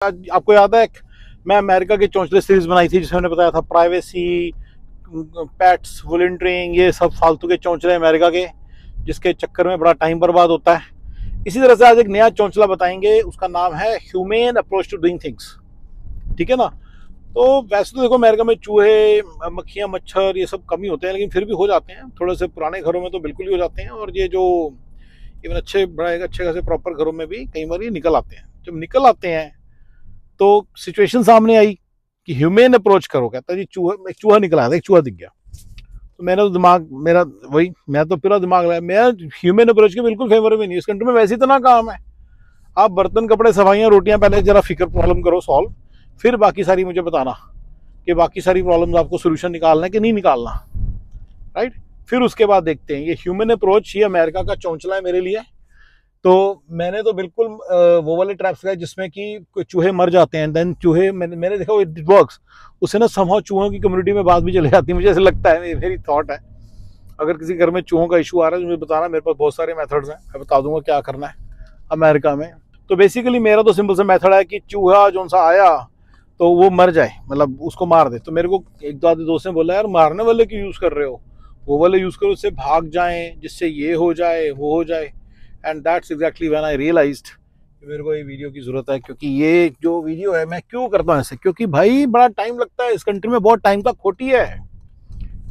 आज आपको याद है मैं अमेरिका की चौंचले सीरीज बनाई थी जिसमें मैंने बताया था प्राइवेसी, पेट्स, वॉलंटियरिंग, ये सब फालतू के चौंचले अमेरिका के, जिसके चक्कर में बड़ा टाइम बर्बाद होता है। इसी तरह से आज एक नया चौंचला बताएंगे, उसका नाम है humane approach to doing things. ठीक है ना। तो वैसे तो देखो अमेरिका में चूहे, मक्खियाँ, मच्छर ये सब कम ही होते हैं, लेकिन फिर भी हो जाते हैं। थोड़े से पुराने घरों में तो बिल्कुल ही हो जाते हैं, और ये जो इवन अच्छे खासे प्रॉपर घरों में भी कई बार ये निकल आते हैं। जब निकल आते हैं तो सिचुएशन सामने आई कि ह्यूमेन अप्रोच करो। कहता है जी एक चूहा निकला था, एक चूहा दिख गया। तो मेरा तो दिमाग, मैं तो पूरा दिमाग लगाया, मैं ह्यूमन अप्रोच के बिल्कुल फेवर में नहीं। इस कंट्री में वैसे इतना काम है, आप बर्तन, कपड़े, सफाइयाँ, रोटियां पहले जरा फिक्र प्रॉब्लम करो सॉल्व, फिर बाकी सारी मुझे बताना कि बाकी सारी प्रॉब्लम्स आपको सोल्यूशन निकालना है कि नहीं निकालना, राइट। फिर उसके बाद देखते हैं। ये ह्यूमन अप्रोच, ये अमेरिका का चौंचला है मेरे लिए। तो मैंने तो बिल्कुल वो वाले ट्रैप्स लगाए जिसमें कि चूहे मर जाते हैं, देन चूहे मैंने देखा इट वर्क्स। उससे ना समहाउ चूहों की कम्युनिटी में बात भी चले जाती है, मुझे ऐसे लगता है, मेरी थॉट है। अगर किसी घर में चूहों का इशू आ रहा है तो मुझे बताना, मेरे पास बहुत सारे मेथड्स हैं, मैं बता दूंगा क्या करना है अमेरिका में। तो बेसिकली मेरा तो सिंपल सा मेथड है कि चूहा जो सा आया तो वो मर जाए, मतलब उसको मार दे। तो मेरे को एक दो आधे दोस्त ने बोला, यार मारने वाले क्यों यूज़ कर रहे हो, वो वाले यूज़ करो, उससे भाग जाएं, जिससे ये हो जाए वो हो जाए। And that's exactly when I realised मेरे को ये वीडियो की जरूरत है। क्योंकि ये जो वीडियो है, मैं क्यों करता हूँ ऐसे, क्योंकि भाई बड़ा टाइम लगता है। इस कंट्री में बहुत टाइम का खोटी है।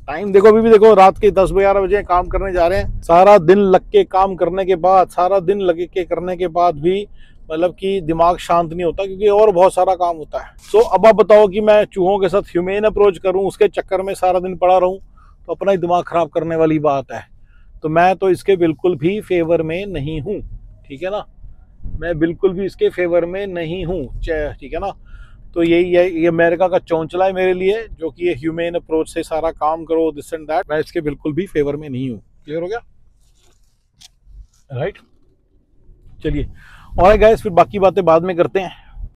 टाइम देखो, अभी भी देखो, रात के 10-11 बजे काम करने जा रहे हैं। सारा दिन लग के काम करने के बाद, सारा दिन लगे के करने के बाद भी मतलब कि दिमाग शांत नहीं होता, क्योंकि और बहुत सारा काम होता है। सो अब आप बताओ कि मैं चूहों के साथ ह्यूमेन अप्रोच करूं, उसके चक्कर में सारा दिन पड़ा रहूं, तो अपना ही दिमाग खराब करने वाली बात है। तो मैं तो इसके बिल्कुल भी फेवर में नहीं हूँ, ठीक है ना। मैं बिल्कुल भी इसके फेवर में नहीं हूँ, ठीक है ना। तो ये अमेरिका का चौंचला है मेरे लिए, जो कि ये ह्यूमेन अप्रोच से सारा काम करो, दिस एंड दैट। मैं इसके बिल्कुल भी फेवर में नहीं हूँ। क्लियर हो गया, राइट। चलिए, और गाइस फिर बाकी बातें बाद में करते हैं।